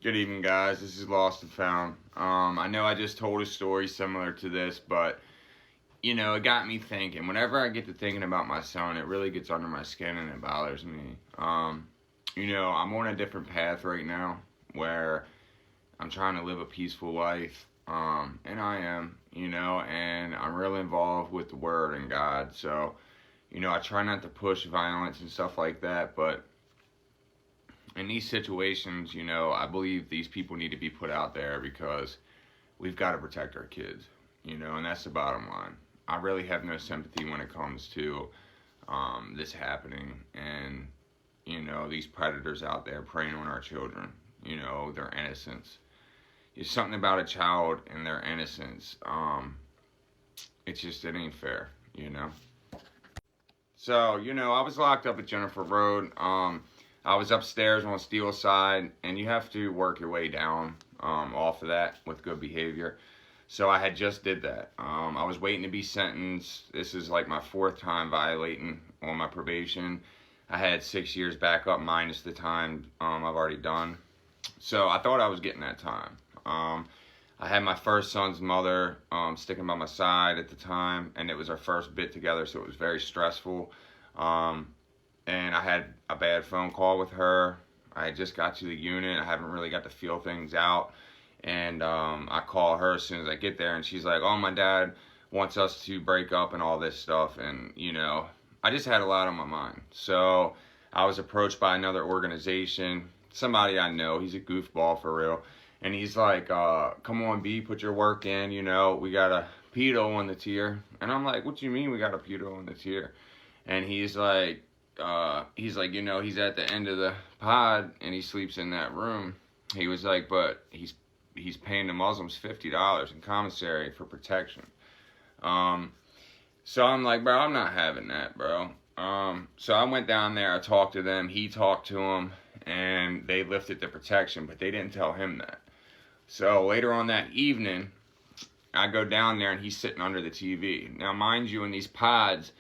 Good evening, guys. This is Lost and Found. I know I just told a story similar to this, but it got me thinking. Whenever I get to thinking about my son, it really gets under my skin and it bothers me. I'm on a different path right now where I'm trying to live a peaceful life, and I am, and I'm really involved with the Word and God. So, I try not to push violence and stuff like that, but in these situations, I believe these people need to be put out there because we've got to protect our kids, and that's the bottom line. I really have no sympathy when it comes to this happening and, these predators out there preying on our children, their innocence. It's something about a child and their innocence. It ain't fair. So, I was locked up at Jennifer Road. I was upstairs on Steel Side, and you have to work your way down off of that with good behavior. So I had just did that. I was waiting to be sentenced. This is like my fourth time violating on my probation. I had 6 years back up minus the time I've already done. So I thought I was getting that time. I had my first son's mother sticking by my side at the time, and it was our first bit together, so it was very stressful. And I had a bad phone call with her. I just got to the unit. I haven't really got to feel things out. And I call her as soon as I get there, and she's like, oh, my dad wants us to break up and all this stuff. And, I just had a lot on my mind. So I was approached by another organization, somebody I know. He's a goofball for real. And he's like, come on, B, put your work in. We got a pedo on the tier. And I'm like, what do you mean we got a pedo on the tier? And he's like, he's at the end of the pod and he sleeps in that room. He was like, but he's paying the Muslims $50 in commissary for protection. So I'm like, bro, I'm not having that, bro. So I went down there, I talked to them, he talked to them, and they lifted the protection, but they didn't tell him that. So later on that evening, I go down there and he's sitting under the TV. Now, mind you, in these pods,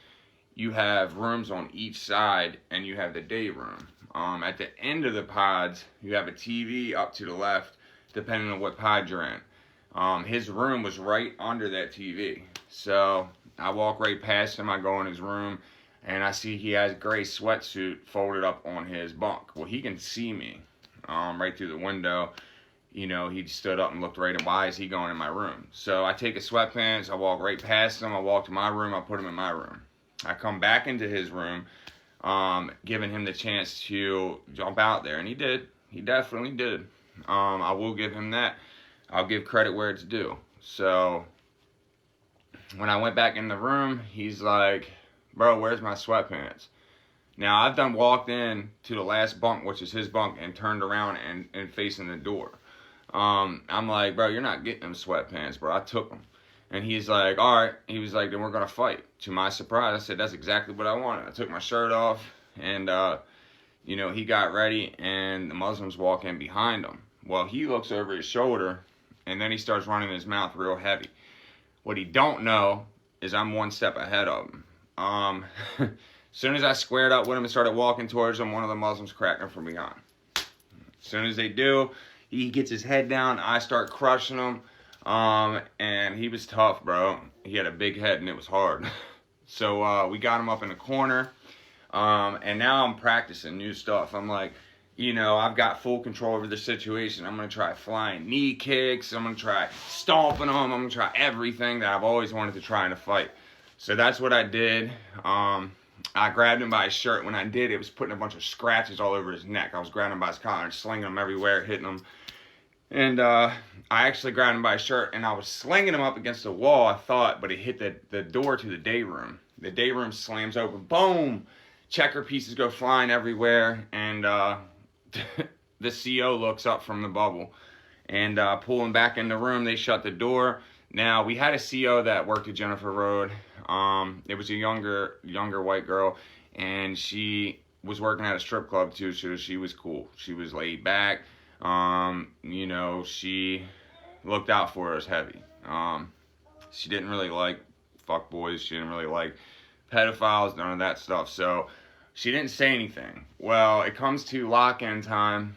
you have rooms on each side, and you have the day room. At the end of the pods, you have a TV up to the left, depending on what pod you're in. His room was right under that TV. So I walk right past him, I go in his room, and I see he has a gray sweatsuit folded up on his bunk. Well, he can see me right through the window. He stood up and looked right at, why is he going in my room? So I take his sweatpants, I walk right past him, I walk to my room, I put him in my room. I come back into his room, giving him the chance to jump out there, and he did. He definitely did. I will give him that. I'll give credit where it's due. So when I went back in the room, he's like, bro, where's my sweatpants? Now, I've done walked in to the last bunk, which is his bunk, and turned around and facing the door. I'm like, bro, you're not getting them sweatpants, bro. I took them. And he's like, all right. He was like, then we're going to fight. To my surprise, I said, that's exactly what I wanted. I took my shirt off, and, he got ready, and the Muslims walk in behind him. Well, he looks over his shoulder, and then he starts running his mouth real heavy. What he don't know is I'm one step ahead of him. As soon as I squared up with him and started walking towards him, one of the Muslims cracked him from behind. As soon as they do, he gets his head down, I start crushing him. And he was tough, bro. He had a big head and it was hard. So, we got him up in the corner. And now I'm practicing new stuff. I'm like, I've got full control over the situation. I'm going to try flying knee kicks. I'm going to try stomping him. I'm going to try everything that I've always wanted to try in a fight. So that's what I did. I grabbed him by his shirt. When I did, it was putting a bunch of scratches all over his neck. I was grabbing him by his collar and slinging him everywhere, hitting him. And I actually grabbed him by his shirt, and I was slinging him up against the wall, I thought, but it hit the door to the day room. The day room slams open. Boom! Checker pieces go flying everywhere, and the CO looks up from the bubble. And pull him back in the room. They shut the door. Now, we had a CO that worked at Jennifer Road. It was a younger white girl, and she was working at a strip club, too, so she was cool. She was laid back. She looked out for us heavy. She didn't really like fuckboys. She didn't really like pedophiles, none of that stuff. So she didn't say anything. Well, it comes to lock-in time,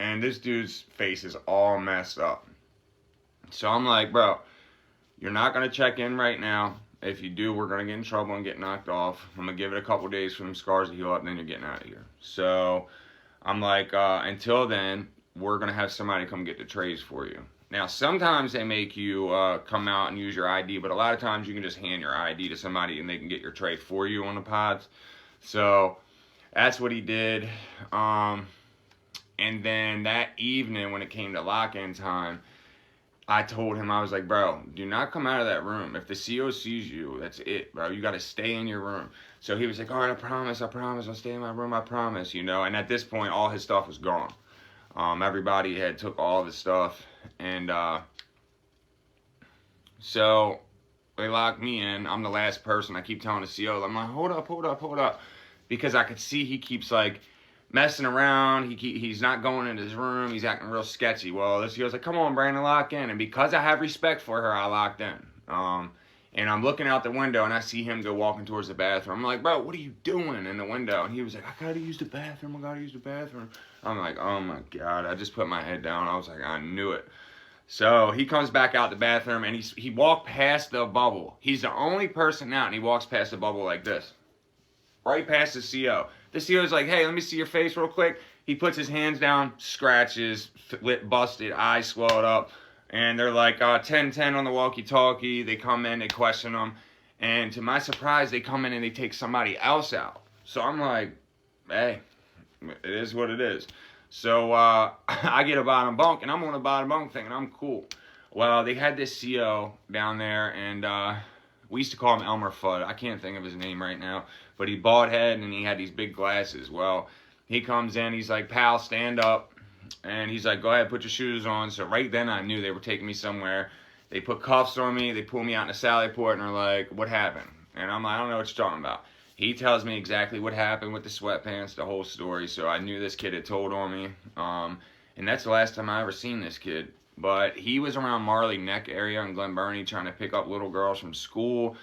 and this dude's face is all messed up. So I'm like, bro, you're not going to check in right now. If you do, we're going to get in trouble and get knocked off. I'm going to give it a couple days for them scars to heal up, and then you're getting out of here. So I'm like, until then, we're going to have somebody come get the trays for you. Now, sometimes they make you come out and use your ID, but a lot of times you can just hand your ID to somebody and they can get your tray for you on the pods. So that's what he did. And then that evening when it came to lock-in time, I told him, I was like, bro, do not come out of that room. If the CO sees you, that's it, bro. You got to stay in your room. So he was like, all right, I promise, I'll stay in my room, I promise, you know. And at this point, all his stuff was gone. Everybody had took all of his stuff. And so they locked me in. I'm the last person. I keep telling the CO, I'm like, hold up. Because I could see he keeps, like, messing around. He's not going into his room. He's acting real sketchy. Well, this guy's like, come on, Brandon, lock in. And because I have respect for her, I locked in. And I'm looking out the window, and I see him go walking towards the bathroom. I'm like, bro, what are you doing in the window? And he was like, I gotta use the bathroom. I'm like, oh, my God. I just put my head down. I was like, I knew it. So he comes back out the bathroom, and he walked past the bubble. He's the only person out, and he walks past the bubble like this. Right past the CO. The CO's like, hey, let me see your face real quick. He puts his hands down, scratches, lip busted, eyes swelled up. And they're like, 10-10 on the walkie-talkie. They come in, they question him. And to my surprise, they come in and they take somebody else out. So I'm like, hey, it is what it is. So I get a bottom bunk, and I'm on the bottom bunk thinking I'm cool. Well, they had this CO down there, and we used to call him Elmer Fudd. I can't think of his name right now. But he bald head, and he had these big glasses. Well, he comes in, he's like, pal, stand up. And he's like, go ahead, put your shoes on. So right then I knew they were taking me somewhere. They put cuffs on me. They pull me out in a Sally Port, and they're like, what happened? And I'm like, I don't know what you're talking about. He tells me exactly what happened with the sweatpants, the whole story. So I knew this kid had told on me. And that's the last time I ever seen this kid. But he was around Marley Neck area in Glen Burnie trying to pick up little girls from school.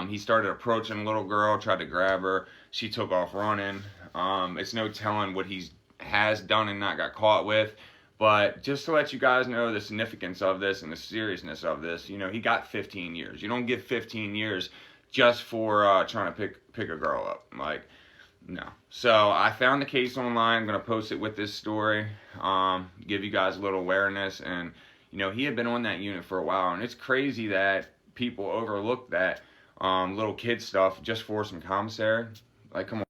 He started approaching a little girl, tried to grab her. She took off running. It's no telling what he has done and not got caught with. But just to let you guys know the significance of this and the seriousness of this, you know, he got 15 years. You don't get 15 years just for trying to pick a girl up. Like, no. So I found the case online. I'm going to post it with this story, give you guys a little awareness. And, you know, he had been on that unit for a while. And it's crazy that people overlook that little kid stuff just for some commissary. Like, come on.